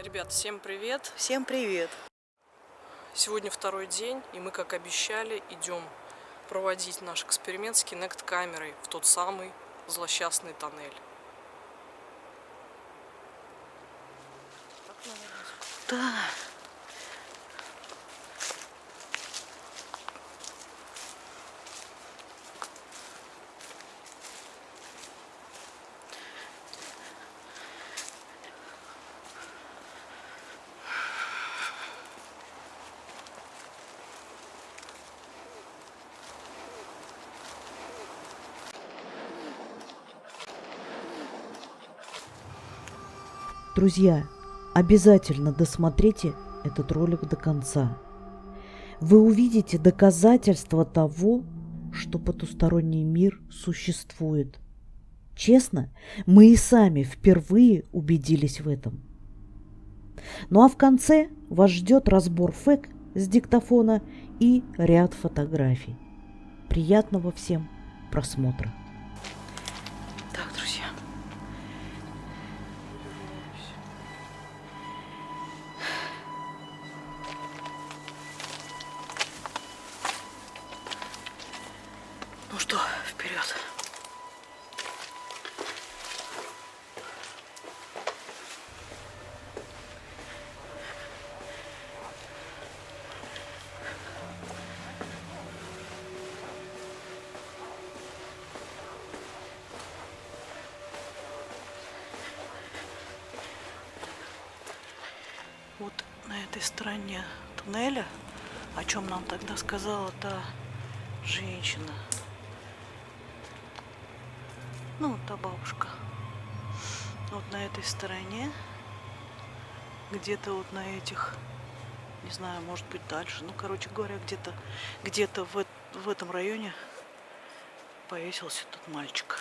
Ребят, всем привет! Всем привет! Сегодня второй день, и мы, как обещали, идем проводить наш эксперимент с Kinect-камерой в тот самый злосчастный тоннель. Да. Друзья, обязательно досмотрите этот ролик до конца. Вы увидите доказательства того, что потусторонний мир существует. Честно, мы и сами впервые убедились в этом. Ну а в конце вас ждет разбор фэк с диктофона и ряд фотографий. Приятного всем просмотра. Так, друзья. Ну что, вперед. Вот на этой стороне туннеля, о чем нам тогда сказала та женщина, ну, та бабушка, вот на этой стороне, где-то вот на этих, не знаю, может быть дальше, ну, короче говоря, где-то в этом районе повесился тот мальчик.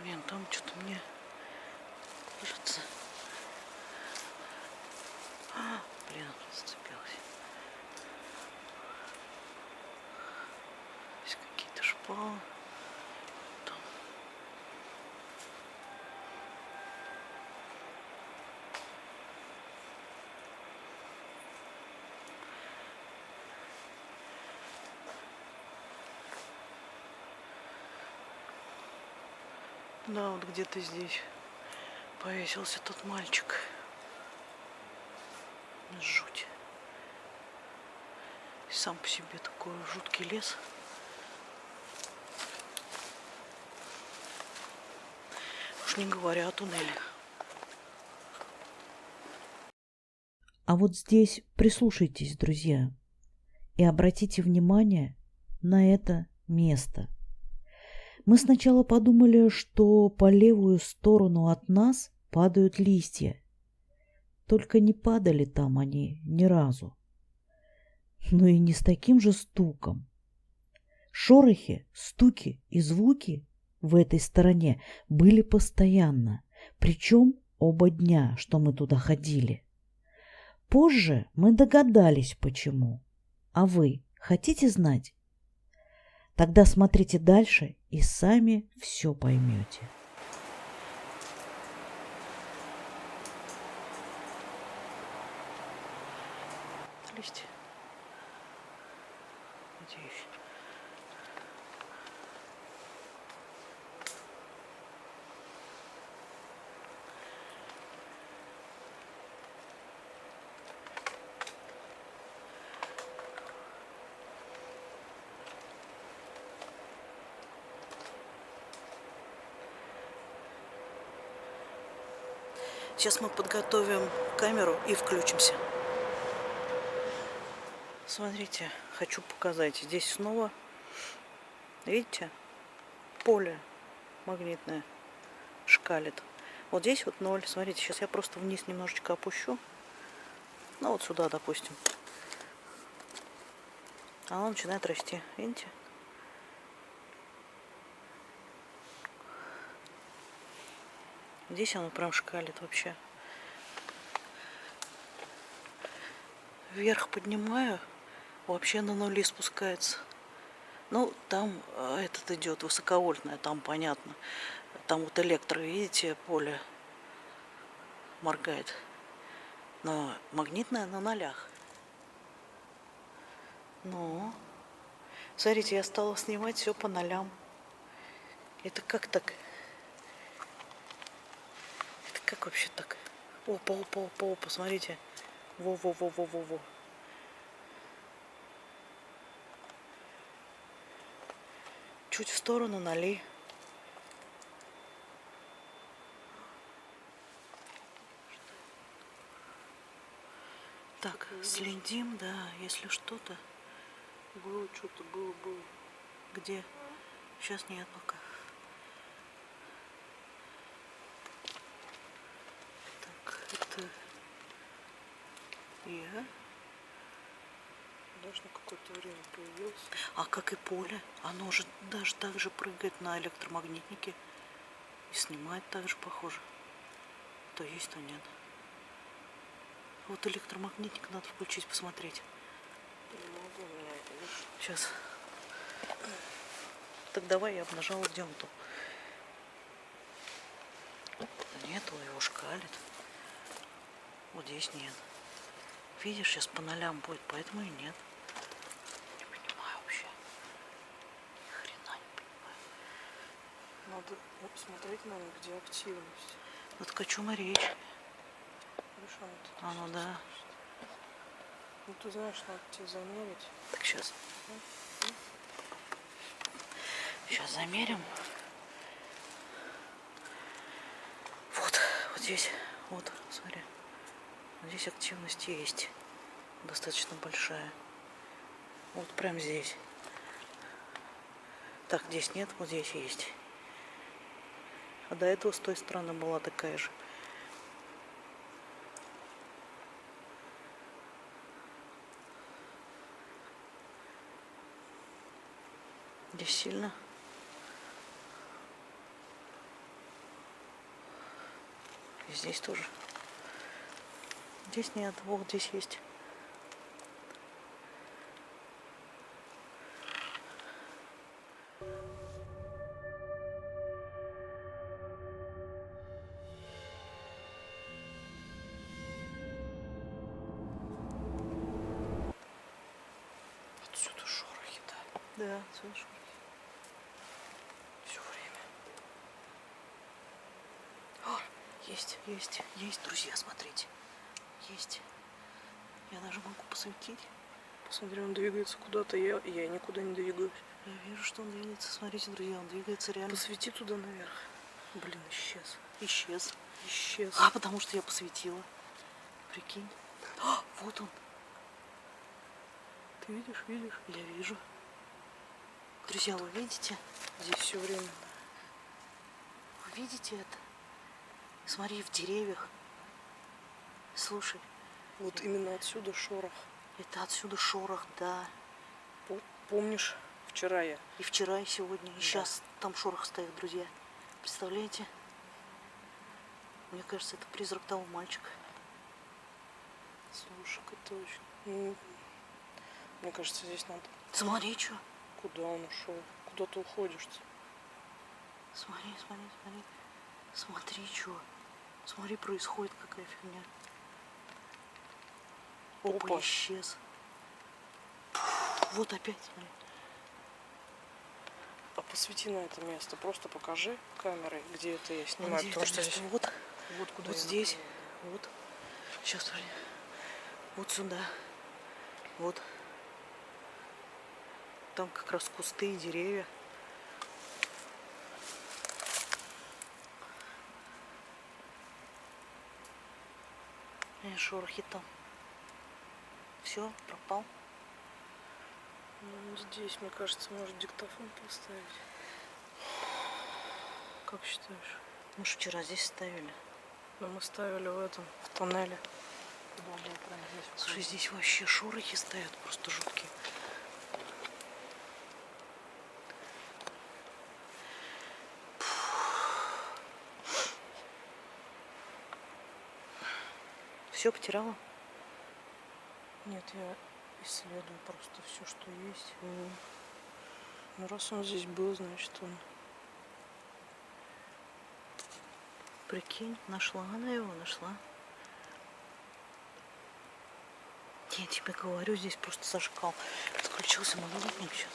Блин, там что-то мне кажется. Блин, зацепилась. Здесь какие-то шпалы. Там. Да, вот где-то здесь повесился тот мальчик. Жуть. И сам по себе такой жуткий лес. Уж не говоря о туннеле. А вот здесь прислушайтесь, друзья, и обратите внимание на это место. Мы сначала подумали, что по левую сторону от нас падают листья. Только не падали там они ни разу. Ну и не с таким же стуком. Шорохи, стуки и звуки в этой стороне были постоянно, причем оба дня, что мы туда ходили. Позже мы догадались, почему. А вы хотите знать? Тогда смотрите дальше и сами все поймете. Листья. Надеюсь. Сейчас мы подготовим камеру и включимся. Смотрите, хочу показать. Здесь снова, видите, поле магнитное шкалит. Вот здесь вот 0. Смотрите, сейчас я просто вниз немножечко опущу. Ну вот сюда, допустим. Оно начинает расти. Видите? Здесь оно прям шкалит вообще. Вверх поднимаю, вообще на нули спускается. Ну, там этот идет высоковольтное, там понятно. Там вот электро, видите, поле моргает. Но магнитное на нолях. Ну, смотрите, я стала снимать все по нолям. Это как так? Это как вообще так? Опа, опа, опа, опа, смотрите. Во-во-во-во-во-во. Чуть в сторону ноли. Так, следим, да, если что-то. Было что-то, было. Где? Сейчас нет пока. Так, это я. Даже на какое-то время появился. А как и поле, оно же даже так же прыгает на электромагнитнике и снимает так же, похоже. То есть, то нет. Вот электромагнитник надо включить, посмотреть. Не могу у меня это, видишь? Сейчас. Так давай я обнажала, где он то. Нету, его шкалит. Вот здесь нет. Видишь, сейчас по нолям будет, поэтому и нет. Не понимаю вообще. Ни хрена не понимаю. Надо посмотреть, наверное, где активность. Вот о чем и речь. Видишь, оно тут А ну да. Ну, ты знаешь, надо тебе замерить. Так сейчас. Сейчас замерим. Вот здесь. Вот, смотри. Здесь активность есть. Достаточно большая. Вот прям здесь. Так, здесь нет, вот здесь есть. А до этого с той стороны была такая же. Здесь сильно. И здесь тоже. Здесь нет, вот здесь есть. Отсюда шорохи, да? Да, слышу. Все время. Есть, друзья, смотрите. Есть. Я даже могу посветить. Посмотри, он двигается куда-то, я никуда не двигаюсь. Я вижу, что он двигается. Смотрите, друзья, он двигается реально. Посвети туда наверх. Блин, исчез. Исчез. А, потому что я посветила. Прикинь. А, вот он. Ты видишь? Я вижу. Друзья, вы видите? Здесь все время. Вы видите это? Смотри, в деревьях. Слушай. Вот именно отсюда шорох. Это отсюда шорох, да. Помнишь, вчера я? И вчера, и сегодня. И Да. сейчас там шорох стоит, друзья. Представляете? Мне кажется, это призрак того мальчика. Слушай-ка, точно. Ну, мне кажется, здесь надо... Смотри, что. Куда он ушел? Куда ты уходишь-то? Смотри. Смотри, что. Смотри, происходит какая фигня. Опа, Опа. исчез. Вот опять, смотри. А посвети на это место, просто покажи камерой, где это я Вон снимаю, здесь потому это что место. здесь... Вот куда вот я здесь. направляю. Вот. Сейчас, смотри. Вот сюда. Вот. Там как раз кусты и деревья. шорохи там? Все, пропал. Ну, здесь, мне кажется, может диктофон поставить. Как считаешь? Мы же вчера здесь ставили. Но мы ставили в этом, в тоннеле. Куда было прям здесь. Слушай, здесь вообще шорохи стоят, просто жуткие. Все потеряла? Нет, я исследую просто все, что есть. Ну, раз он здесь был, значит он... Прикинь, нашла она его, нашла. Я тебе говорю, здесь просто зажигал. Отключился магнитник сейчас.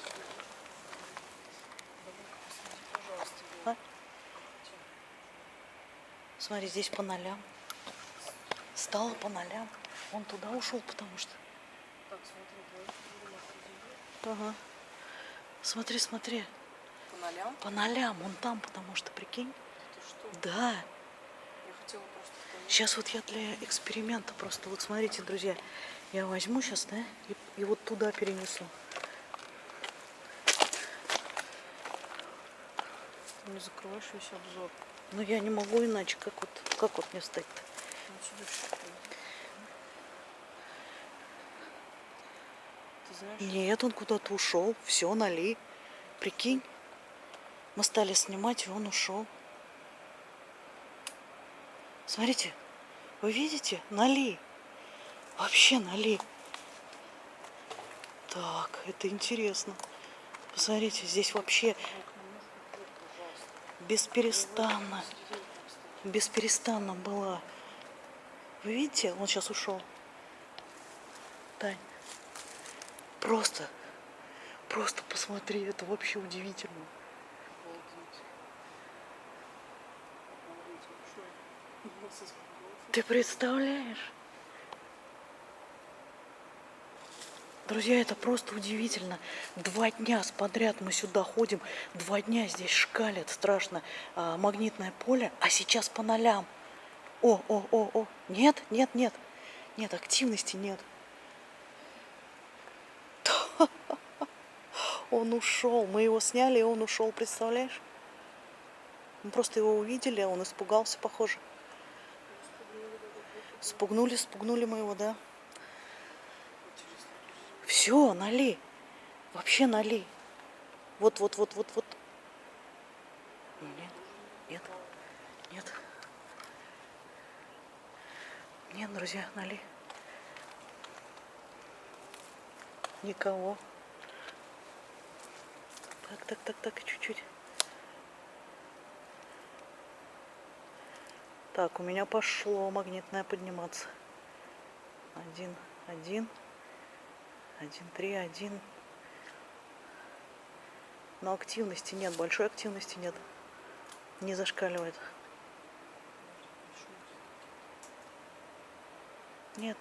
А? Смотри, здесь по нолям. Стало по нолям. Он туда ушел, потому что... Так, смотри, Ага. Смотри, смотри. по нолям? По нолям. Он там, потому что, прикинь. Ты что? Да. Я хотела просто... Сейчас вот я для эксперимента просто... Вот смотрите, друзья. Я возьму сейчас, да, и вот туда перенесу. Ты не закрываешь весь обзор. Но я не могу иначе. Как вот мне встать-то? Ну, сюда щупай. Ты знаешь... Нет, он куда-то ушел. Все, нали. Прикинь. Мы стали снимать, и он ушел. Смотрите. Вы видите? Нали. Вообще нали. Так, это интересно. Посмотрите, здесь вообще бесперестанно была. Вы видите? Он сейчас ушел. Тань. Просто посмотри, это вообще удивительно. Ты представляешь? Друзья, это просто удивительно. 2 дня подряд мы сюда ходим. 2 дня здесь шкалят страшно магнитное поле, а сейчас по нолям. О. Нет. Нет, активности нет. Он ушел. Мы его сняли, и он ушел, представляешь? Мы просто его увидели, а он испугался, похоже. Спугнули мы его, да. Все, нали. Вообще нали. Вот. Нет. Нет, друзья, нали. Никого. Так, чуть-чуть. Так, у меня пошло магнитное подниматься. 1, 3, 1. Но активности нет, большой активности нет. Не зашкаливает. Нет.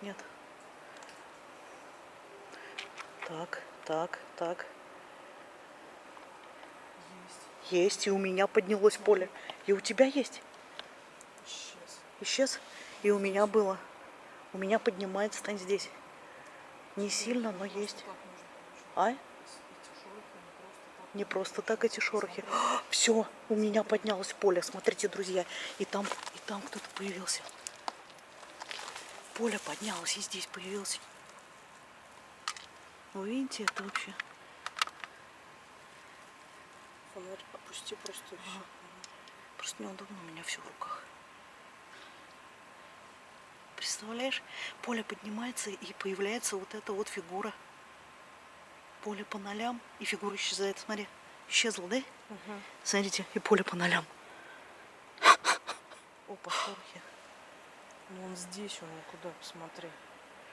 Так. Есть, и у меня поднялось поле. И у тебя есть? Исчез? И у меня было. У меня поднимается, стань здесь. Не сильно, но есть. А? Не просто так эти шорохи. Все, у меня поднялось поле. Смотрите, друзья. И там кто-то появился. Поле поднялось, и здесь появился. Вы видите, это вообще... Фонарь опусти просто и все. Просто неудобно, у меня все в руках. Представляешь, поле поднимается, и появляется вот эта вот фигура. Поле по нолям, и фигура исчезает. Смотри, исчезла, да? Угу. Смотрите, и поле по нолям. Опа, шорохи. Ну он здесь, он куда, посмотри.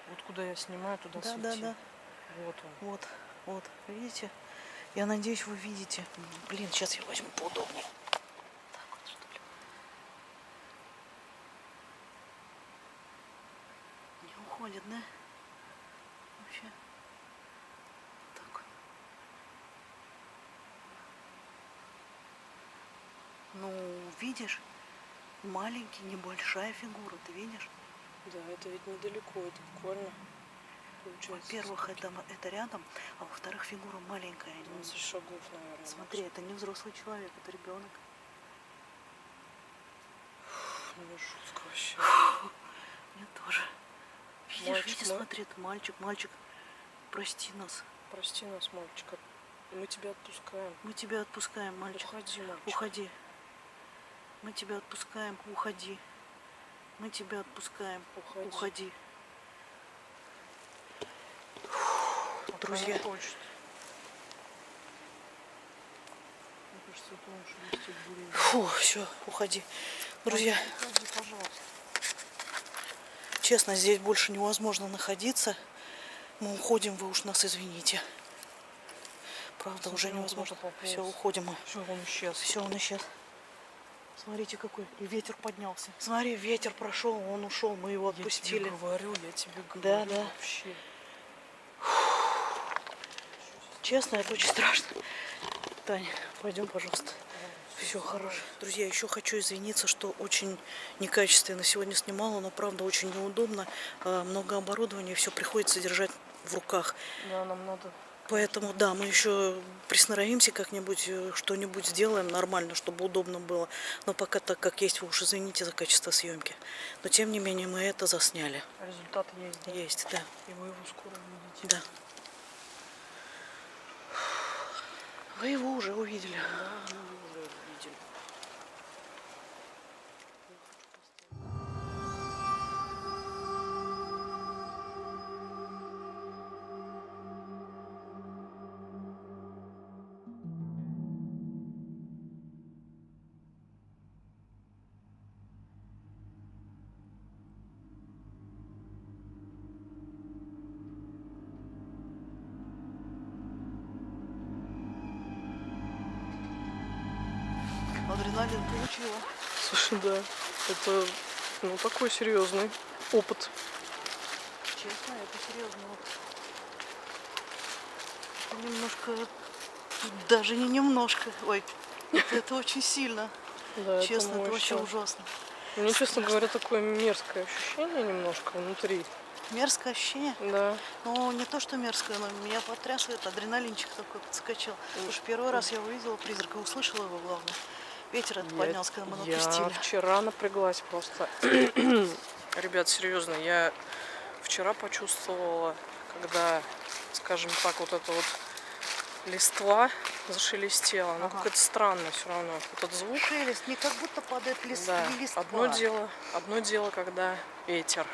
Вот куда я снимаю, туда свети. Да. Вот он. Вот, видите? Я надеюсь, вы видите. Блин, сейчас я возьму поудобнее. Так вот, что ли. Не уходит, да? Вообще. Так. Ну, видишь? Маленький, небольшая фигура, ты видишь? Да, это ведь недалеко, это буквально получается. Во-первых, это рядом, а во-вторых, фигура маленькая. 20 шагов, наверное. Смотри, это не взрослый человек, это ребенок. Мне жутко вообще. Мне тоже. Видишь, Мальчик, видишь, смотри, это мальчик, прости нас. Прости нас, мальчик. Мы тебя отпускаем. Мы тебя отпускаем, мальчик. Уходи, мальчик. Уходи. Мы тебя отпускаем, уходи. Мы тебя отпускаем, уходи. Пока Друзья. не хочет. Мне кажется, это он шелестит бурей. Фу, все, уходи. Друзья, Уходи, пожалуйста. честно, здесь больше невозможно находиться. Мы уходим, вы уж нас извините. Правда, уже невозможно. Все, уходим мы. Все, он исчез. Все, он исчез. Смотрите, какой. И ветер поднялся. Смотри, ветер прошел, он ушел, мы его отпустили. Я тебе говорю. Да. Вообще. Честно, это очень страшно. Таня, пойдем, пожалуйста. Все хорошо. Друзья, еще хочу извиниться, что очень некачественно сегодня снимала, но правда очень неудобно. Много оборудования, все приходится держать в руках. Да, нам надо. Поэтому, да, мы еще присноровимся как-нибудь, что-нибудь сделаем нормально, чтобы удобно было. Но пока так, как есть, вы уж извините за качество съемки. Но, тем не менее, мы это засняли. Результат есть, да? Есть, да. И вы его скоро увидите. Да. Вы его уже увидели. Да, мы его уже увидели. Адреналин получила. Слушай, да. Это такой серьезный опыт. Честно, это серьезно. Это немножко, даже не немножко. Ой, это очень сильно. Да, Честно, это мощно. вообще ужасно. Мне, честно говоря, такое мерзкое ощущение немножко внутри. Мерзкое ощущение? Да. Ну, не то, что мерзкое, но меня потрясывает, адреналинчик такой подскочил. Потому что первый раз я увидела призрака, услышала его, главное. Ветер это поднялся, когда мы Я напустили. вчера напряглась просто. Ребят, серьезно, я вчера почувствовала, когда, скажем так, вот эта вот листва зашелестела. Ну, как-то странно все равно. Этот звук. Шелест, не как будто падает Да. листва. Одно дело, когда ветер.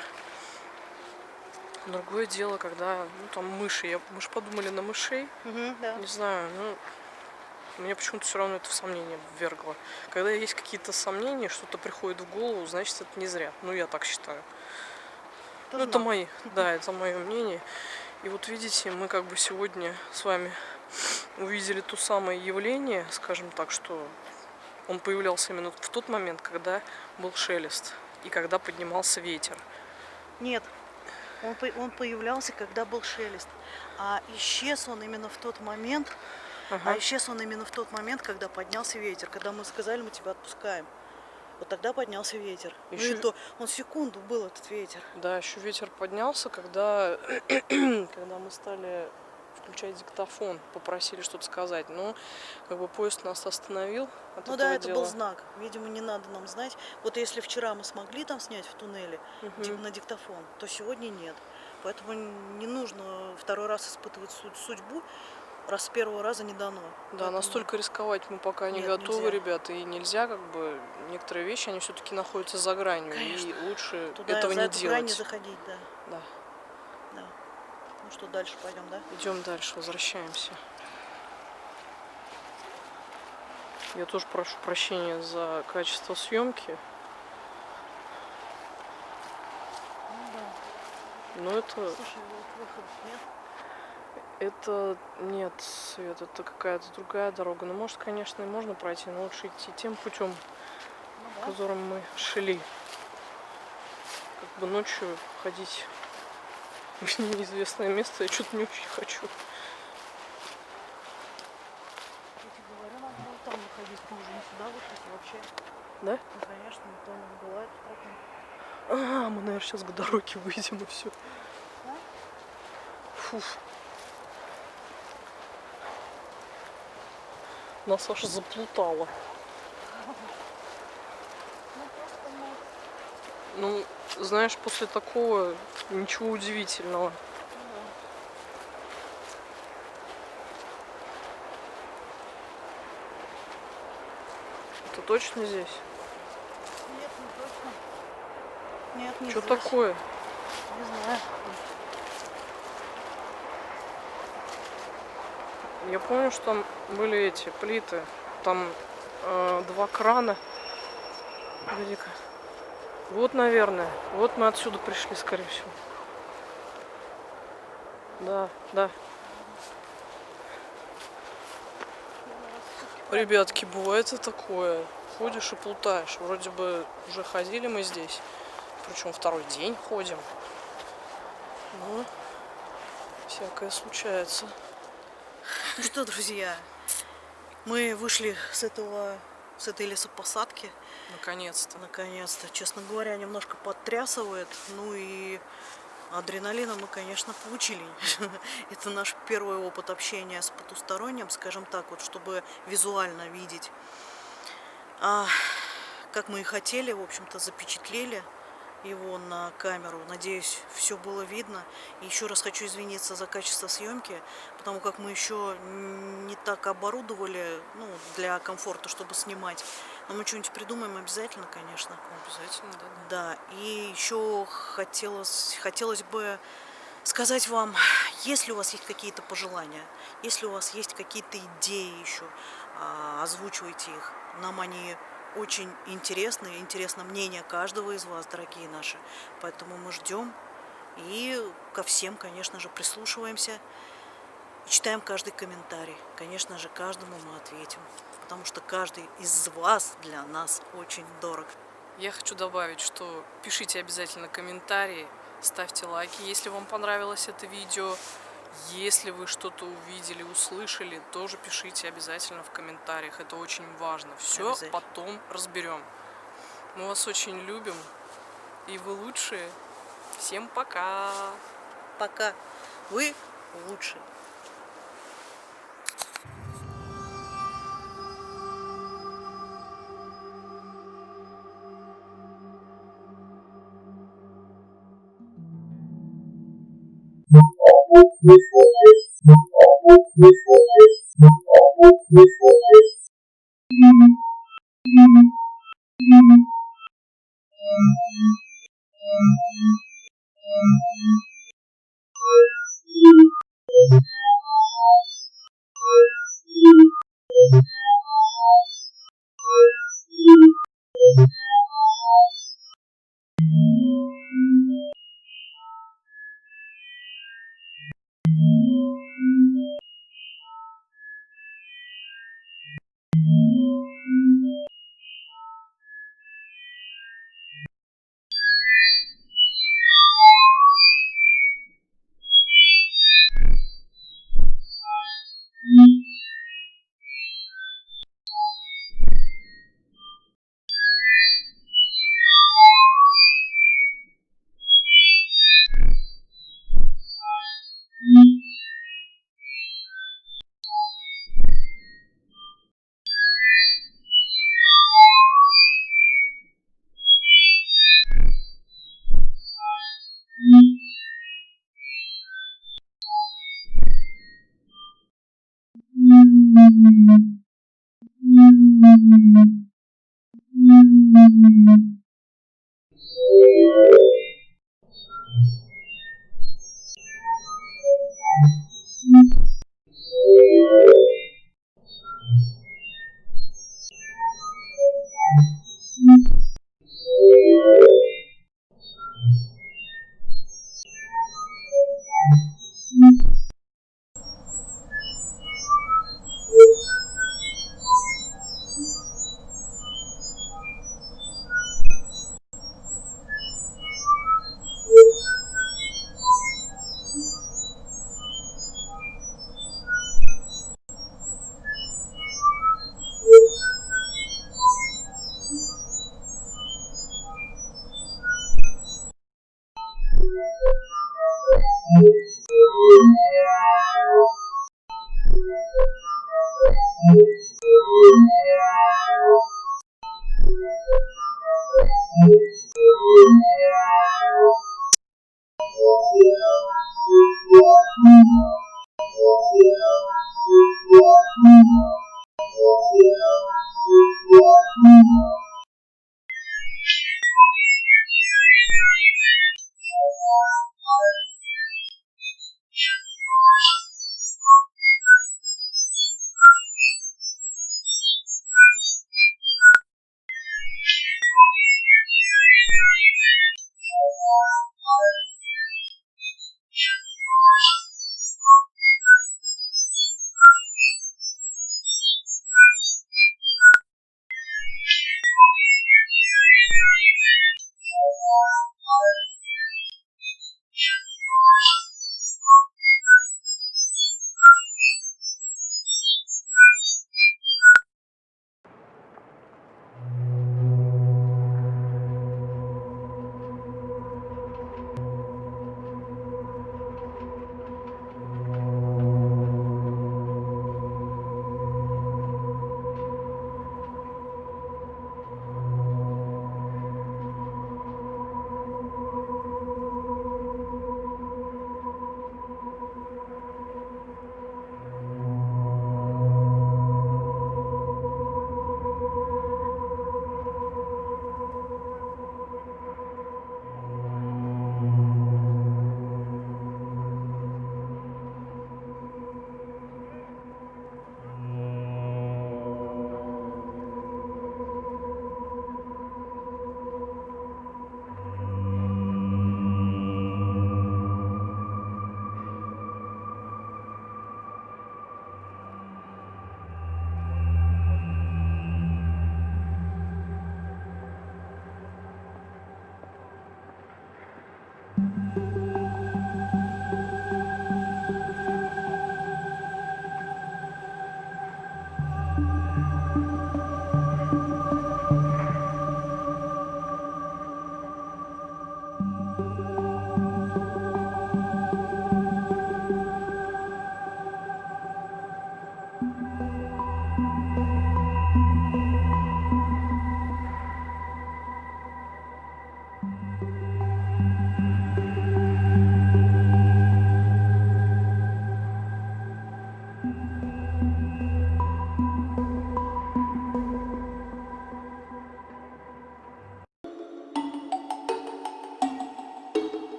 Другое дело, когда, там мыши. Мы же подумали на мышей. Да. Не знаю, мне почему-то все равно это в сомнение ввергло. Когда есть какие-то сомнения, что-то приходит в голову, значит, это не зря. Я так считаю. Это мое мнение. И вот видите, мы как бы сегодня с вами увидели то самое явление, скажем так, что он появлялся именно в тот момент, когда был шелест и когда поднимался ветер. Нет, он появлялся, когда был шелест. А исчез он именно в тот момент, когда поднялся ветер. Когда мы сказали, мы тебя отпускаем. Вот тогда поднялся ветер. Еще... И то, он секунду был, этот ветер. Да, еще ветер поднялся, когда мы стали включать диктофон, попросили что-то сказать. Но как бы поезд нас остановил от этого это дела. был знак. Видимо, не надо нам знать. Вот если вчера мы смогли там снять в туннеле на диктофон, то сегодня нет. Поэтому не нужно второй раз испытывать судьбу, раз с первого раза не дано. Да, Поэтому... настолько рисковать мы пока не готовы, нельзя. ребята, и нельзя, как бы, некоторые вещи, они все-таки находятся за гранью, Конечно. И лучше Туда, этого за не эту делать. грань не заходить, да. Да. Ну что, дальше пойдем, да? Идем дальше, возвращаемся. Я тоже прошу прощения за качество съемки. Но это... Слушай, выходов нет? Это нет, Свет, это какая-то другая дорога. Может, конечно, и можно пройти, но лучше идти тем путем, которым мы шли. Как бы ночью ходить в неизвестное место я что-то не очень хочу. Я тебе говорю, надо было там выходить, мы уже не сюда выходить вообще. Да? Ну, конечно, никто не бывает. Мы, наверное, сейчас к дороге выйдем и все. Фуф. Нас аж заплутало. Ну, знаешь, после такого ничего удивительного. Это точно здесь? Нет, не точно. Нет, не Что здесь. такое? Не знаю. Я помню, что там были эти плиты. Там 2 крана. Погоди-ка. Вот, наверное. Вот мы отсюда пришли, скорее всего. Да, да. Ребятки, бывает и такое. Ходишь и плутаешь. Вроде бы уже ходили мы здесь. Причем второй день ходим. Но всякое случается. Ну что, друзья, мы вышли с этой лесопосадки. Наконец-то. Наконец-то. Честно говоря, немножко подтрясывает. Ну и адреналина мы, конечно, получили. Это наш первый опыт общения с потусторонним, скажем так, вот, чтобы визуально видеть. Как мы и хотели, в общем-то, запечатлели его на камеру. Надеюсь, все было видно. И еще раз хочу извиниться за качество съемки, потому как мы еще не так оборудовали, ну, для комфорта, чтобы снимать. Но мы что-нибудь придумаем обязательно, конечно. Обязательно, да. Да, и еще хотелось бы сказать вам, если у вас есть какие-то пожелания, если у вас есть какие-то идеи еще, озвучивайте их. Нам они очень интересны, интересно мнение каждого из вас, дорогие наши. Поэтому мы ждем и ко всем, конечно же, прислушиваемся и читаем каждый комментарий. Конечно же, каждому мы ответим, потому что каждый из вас для нас очень дорог. Я хочу добавить, что пишите обязательно комментарии, ставьте лайки, если вам понравилось это видео. Если вы что-то увидели, услышали, тоже пишите обязательно в комментариях. Это очень важно. Все потом разберем. Мы вас очень любим. И вы лучшие. Всем пока. Пока. Вы лучшие.